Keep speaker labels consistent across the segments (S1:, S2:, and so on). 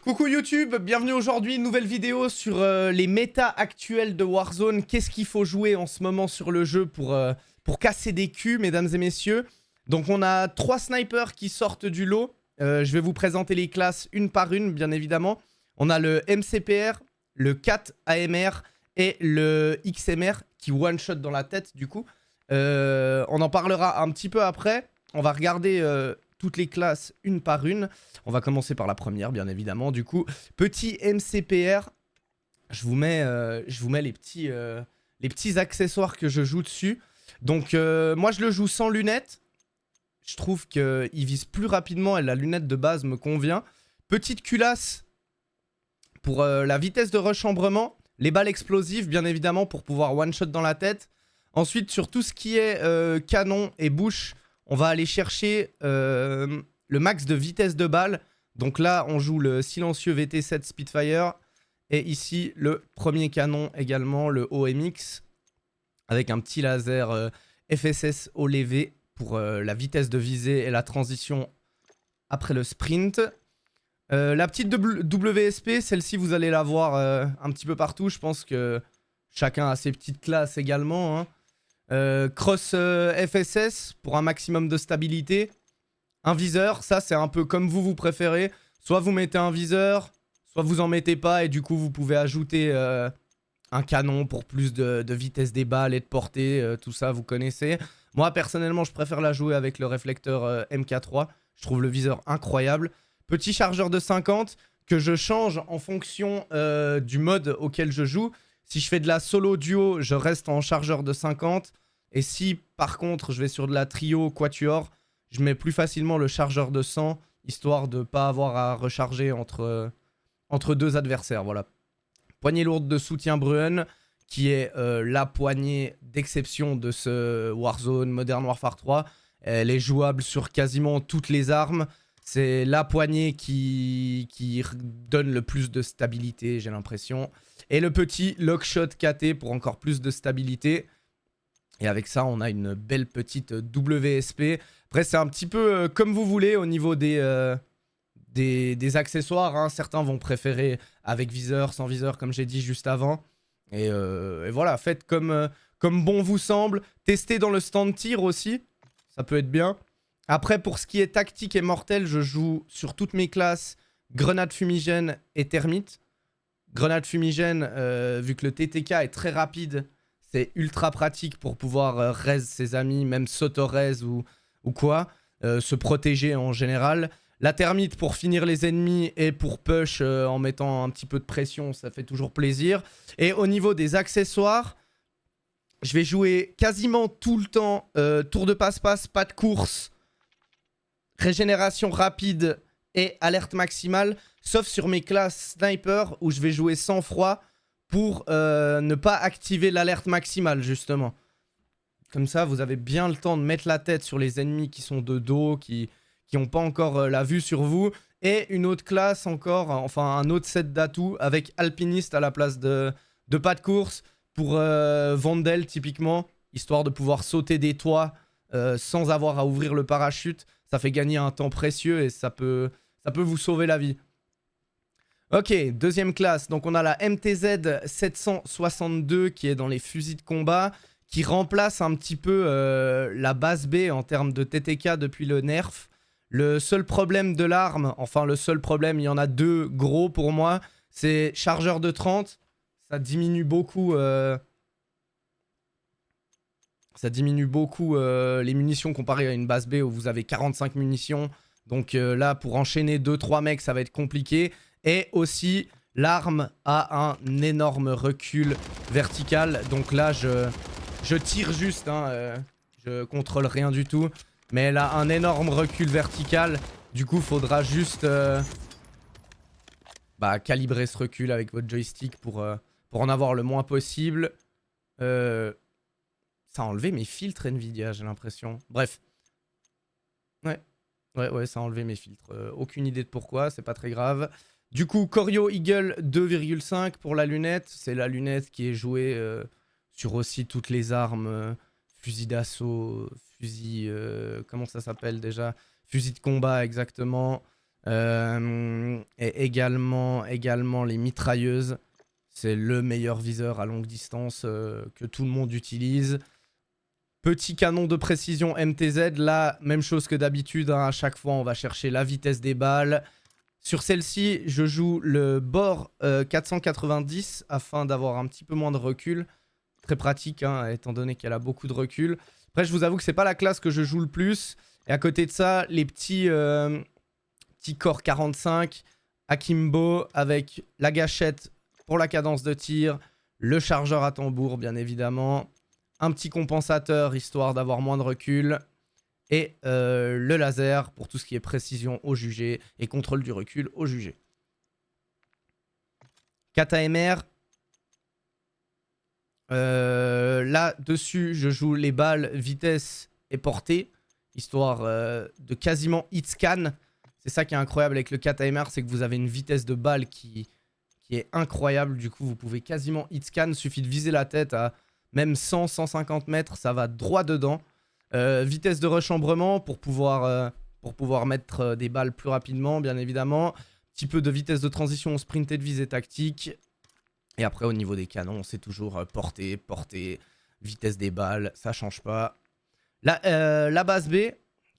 S1: Coucou YouTube, bienvenue aujourd'hui, nouvelle vidéo sur les méta actuels de Warzone. Qu'est-ce qu'il faut jouer en ce moment sur le jeu pour casser des culs, mesdames et messieurs. Donc on a 3 snipers qui sortent du lot. Je vais vous présenter les classes une par une, bien évidemment. On a le MCPR, le 4 AMR et le XMR qui one-shot dans la tête du coup. On en parlera un petit peu après. On va regarder toutes les classes une par une. On va commencer par la première, bien évidemment. Du coup, petit MCPR. Je vous mets les petits accessoires que je joue dessus. Donc, moi, je le joue sans lunettes. Je trouve qu'il vise plus rapidement et la lunette de base me convient. Petite culasse pour la vitesse de rechambrement. Les balles explosives, bien évidemment, pour pouvoir one-shot dans la tête. Ensuite, sur tout ce qui est canon et bouche, on va aller chercher le max de vitesse de balle. Donc là, on joue le silencieux VT7 Spitfire. Et ici, le premier canon également, le OMX. Avec un petit laser FSS au levé pour la vitesse de visée et la transition après le sprint. La petite WSP, celle-ci, vous allez la voir un petit peu partout. Je pense que chacun a ses petites classes également, hein. Cross FSS pour un maximum de stabilité. Un viseur, ça c'est un peu comme vous préférez. Soit vous mettez un viseur, soit vous en mettez pas et du coup vous pouvez ajouter un canon pour plus de vitesse des balles et de portée. Tout ça vous connaissez. Moi personnellement je préfère la jouer avec le réflecteur MK3. Je trouve le viseur incroyable. Petit chargeur de 50 que je change en fonction du mode auquel je joue. Si je fais de la solo duo, je reste en chargeur de 50. Et si par contre je vais sur de la trio quatuor, je mets plus facilement le chargeur de 100, histoire de ne pas avoir à recharger entre deux adversaires. Voilà. Poignée lourde de soutien Bruen, qui est la poignée d'exception de ce Warzone Modern Warfare 3. Elle est jouable sur quasiment toutes les armes. C'est la poignée qui donne le plus de stabilité, j'ai l'impression. Et le petit Lockshot KT pour encore plus de stabilité. Et avec ça, on a une belle petite WSP. Après, c'est un petit peu comme vous voulez au niveau des accessoires, hein. Certains vont préférer avec viseur, sans viseur, comme j'ai dit juste avant. Et voilà, faites comme bon vous semble. Testez dans le stand tir aussi, ça peut être bien. Après, pour ce qui est tactique et mortel, je joue sur toutes mes classes grenade fumigène et thermite. Grenade fumigène, vu que le TTK est très rapide, c'est ultra pratique pour pouvoir raise ses amis, même s'auto-raise ou quoi. Se protéger en général. La thermite pour finir les ennemis et pour push en mettant un petit peu de pression, ça fait toujours plaisir. Et au niveau des accessoires, je vais jouer quasiment tout le temps tour de passe-passe, pas de course, régénération rapide et alerte maximale. Sauf sur mes classes sniper où je vais jouer sans froid pour ne pas activer l'alerte maximale justement. Comme ça, vous avez bien le temps de mettre la tête sur les ennemis qui sont de dos, qui n'ont pas encore la vue sur vous. Et une autre classe encore, enfin un autre set d'atouts avec alpiniste à la place de pas de course pour Vandel typiquement, histoire de pouvoir sauter des toits sans avoir à ouvrir le parachute. Ça fait gagner un temps précieux et ça peut vous sauver la vie. Ok, deuxième classe. Donc on a la MTZ 762 qui est dans les fusils de combat, qui remplace un petit peu la base B en termes de TTK depuis le nerf. Le seul problème de l'arme, enfin le seul problème, il y en a deux gros pour moi, c'est chargeur de 30. Ça diminue beaucoup, les munitions comparé à une base B où vous avez 45 munitions. Donc là, pour enchaîner 2-3 mecs, ça va être compliqué. Et aussi, l'arme a un énorme recul vertical. Donc là, je tire juste, hein, je contrôle rien du tout. Mais elle a un énorme recul vertical. Du coup, faudra juste calibrer ce recul avec votre joystick pour en avoir le moins possible. Ça a enlevé mes filtres Nvidia, j'ai l'impression. Bref. Ouais, ça a enlevé mes filtres. Aucune idée de pourquoi, c'est pas très grave. Du coup, Corio Eagle 2,5 pour la lunette. C'est la lunette qui est jouée sur aussi toutes les armes. Fusil d'assaut, fusil... comment ça s'appelle déjà? Fusil de combat, exactement. et également les mitrailleuses. C'est le meilleur viseur à longue distance que tout le monde utilise. Petit canon de précision MTZ, là, même chose que d'habitude, hein, à chaque fois on va chercher la vitesse des balles. Sur celle-ci, je joue le bord 490 afin d'avoir un petit peu moins de recul. Très pratique, hein, étant donné qu'elle a beaucoup de recul. Après, je vous avoue que c'est pas la classe que je joue le plus. Et à côté de ça, les petits corps 45, Akimbo avec la gâchette pour la cadence de tir, le chargeur à tambour, bien évidemment. Un petit compensateur, histoire d'avoir moins de recul. Et le laser pour tout ce qui est précision au jugé et contrôle du recul au jugé. KTMR. Là-dessus, je joue les balles, vitesse et portée. Histoire de quasiment hit scan. C'est ça qui est incroyable avec le KTMR, c'est que vous avez une vitesse de balle qui est incroyable. Du coup, vous pouvez quasiment hit scan. Il suffit de viser la tête à même 100-150 mètres, ça va droit dedans. Vitesse de rechambrement pour pouvoir mettre des balles plus rapidement, bien évidemment. Petit peu de vitesse de transition, sprint et de visée tactique. Et après, au niveau des canons, c'est toujours portée, vitesse des balles, ça change pas. La base B,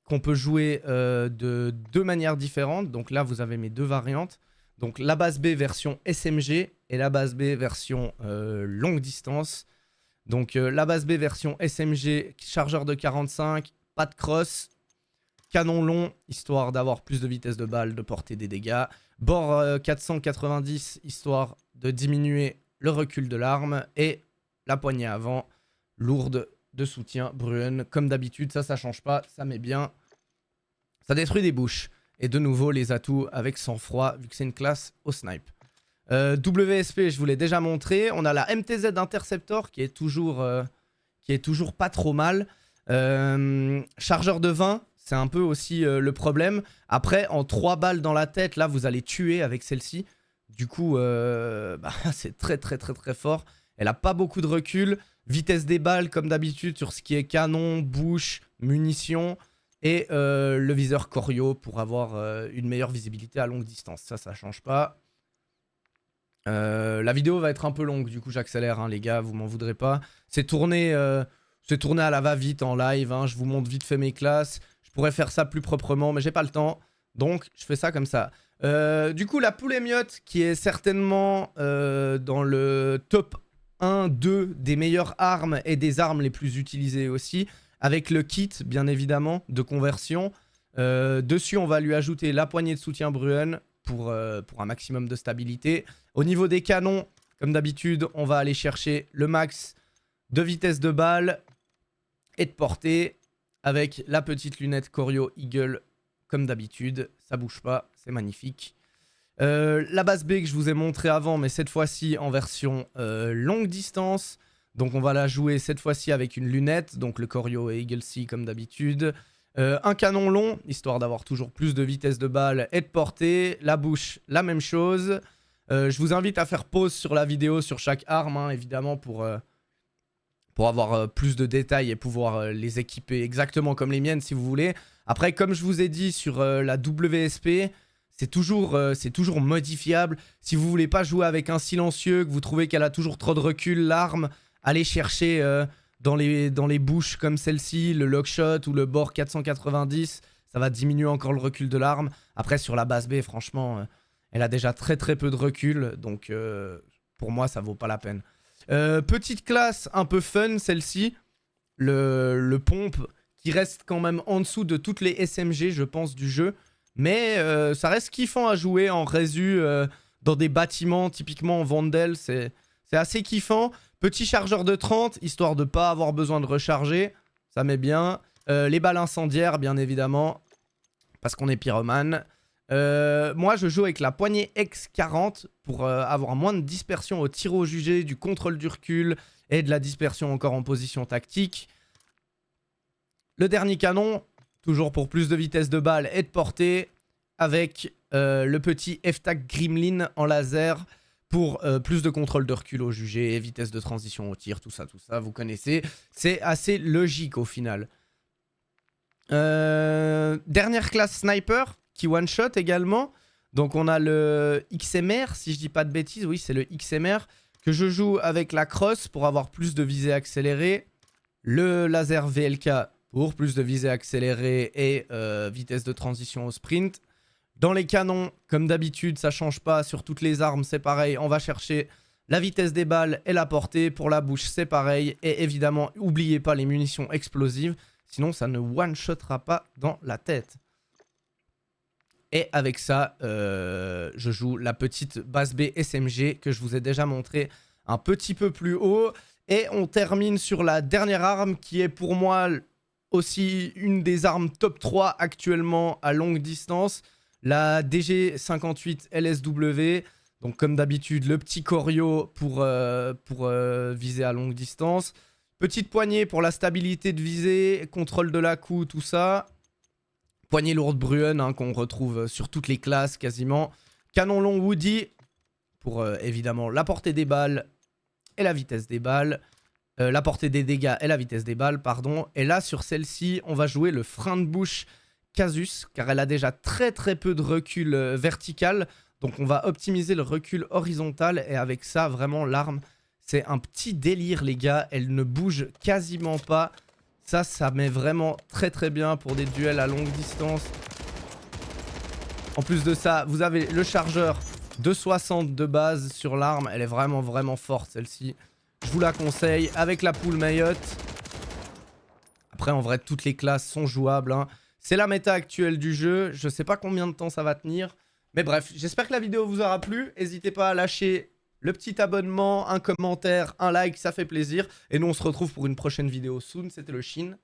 S1: qu'on peut jouer de deux manières différentes. Donc là, vous avez mes deux variantes. Donc la base B version SMG et la base B version longue distance. Donc la base B version SMG, chargeur de 45, pas de cross, canon long, histoire d'avoir plus de vitesse de balle, de portée des dégâts. Bord 490, histoire de diminuer le recul de l'arme. Et la poignée avant, lourde de soutien, Bruen. Comme d'habitude, ça change pas, ça met bien. Ça détruit des bouches. Et de nouveau, les atouts avec sang-froid, vu que c'est une classe au snipe. WSP, je vous l'ai déjà montré. On a la MTZ Interceptor qui est toujours pas trop mal. Chargeur de 20, c'est un peu aussi le problème. Après, en 3 balles dans la tête, là, vous allez tuer avec celle-ci. Du coup, c'est très fort. Elle a pas beaucoup de recul. Vitesse des balles, comme d'habitude, sur ce qui est canon, bouche, munitions. Et le viseur Corio pour avoir une meilleure visibilité à longue distance. Ça change pas. La vidéo va être un peu longue, du coup j'accélère, hein, les gars, vous m'en voudrez pas. C'est tourné à la va-vite en live, hein, je vous montre vite fait mes classes. Je pourrais faire ça plus proprement, mais j'ai pas le temps, donc je fais ça comme ça. Du coup, la poulémiote, qui est certainement dans le top 1-2 des meilleures armes et des armes les plus utilisées aussi, avec le kit, bien évidemment, de conversion. Dessus, on va lui ajouter la poignée de soutien Bruen pour un maximum de stabilité. Au niveau des canons, comme d'habitude, on va aller chercher le max de vitesse de balle et de portée avec la petite lunette Corio Eagle, comme d'habitude. Ça bouge pas, c'est magnifique. La base B que je vous ai montré avant, mais cette fois-ci en version longue distance. Donc on va la jouer cette fois-ci avec une lunette, donc le Corio et Eagle C comme d'habitude. Un canon long, histoire d'avoir toujours plus de vitesse de balle et de portée. La bouche, la même chose. Je vous invite à faire pause sur la vidéo sur chaque arme, hein, évidemment, pour avoir plus de détails et pouvoir les équiper exactement comme les miennes, si vous voulez. Après, comme je vous ai dit sur la WSP, c'est toujours modifiable. Si vous voulez pas jouer avec un silencieux, que vous trouvez qu'elle a toujours trop de recul, l'arme, allez chercher dans les bouches comme celle-ci, le lockshot ou le bord 490. Ça va diminuer encore le recul de l'arme. Après, sur la base B, franchement, elle a déjà très peu de recul. Donc, pour moi, ça vaut pas la peine. Petite classe un peu fun, celle-ci. Le pompe qui reste quand même en dessous de toutes les SMG, je pense, du jeu. Mais ça reste kiffant à jouer en résu dans des bâtiments, typiquement en Vandal. C'est assez kiffant. Petit chargeur de 30, histoire de pas avoir besoin de recharger. Ça met bien. Les balles incendiaires, bien évidemment. Parce qu'on est pyromane. Moi, je joue avec la poignée X40 pour avoir moins de dispersion au tir au jugé, du contrôle du recul et de la dispersion encore en position tactique. Le dernier canon, toujours pour plus de vitesse de balle et de portée, avec le petit F-Tac Gremlin en laser pour plus de contrôle de recul au jugé, vitesse de transition au tir, tout ça, vous connaissez. C'est assez logique au final. Dernière classe sniper, qui one-shot également. Donc on a le XMR, si je dis pas de bêtises, oui c'est le XMR, que je joue avec la crosse pour avoir plus de visée accélérée, le laser VLK pour plus de visée accélérée et vitesse de transition au sprint. Dans les canons, comme d'habitude, ça change pas, sur toutes les armes c'est pareil, on va chercher la vitesse des balles et la portée. Pour la bouche c'est pareil, et évidemment n'oubliez pas les munitions explosives, sinon ça ne one-shotera pas dans la tête. Et avec ça, je joue la petite base B SMG que je vous ai déjà montré un petit peu plus haut. Et on termine sur la dernière arme qui est pour moi aussi une des armes top 3 actuellement à longue distance. La DG58 LSW. Donc comme d'habitude, le petit Corio pour viser à longue distance. Petite poignée pour la stabilité de visée, contrôle de la coup, tout ça. Poignée lourde Bruen hein, qu'on retrouve sur toutes les classes quasiment. Canon long Woody pour évidemment la portée des balles et la vitesse des balles. La portée des dégâts et la vitesse des balles, pardon. Et là sur celle-ci, on va jouer le frein de bouche Casus car elle a déjà très peu de recul vertical. Donc on va optimiser le recul horizontal et avec ça vraiment l'arme c'est un petit délire les gars. Elle ne bouge quasiment pas. Ça met vraiment très bien pour des duels à longue distance. En plus de ça, vous avez le chargeur de 60 de base sur l'arme. Elle est vraiment forte celle-ci. Je vous la conseille avec la poule Mayotte. Après en vrai toutes les classes sont jouables. Hein. C'est la méta actuelle du jeu. Je sais pas combien de temps ça va tenir. Mais bref, j'espère que la vidéo vous aura plu. N'hésitez pas à lâcher le petit abonnement, un commentaire, un like, ça fait plaisir. Et nous on se retrouve pour une prochaine vidéo soon. C'était le Shin.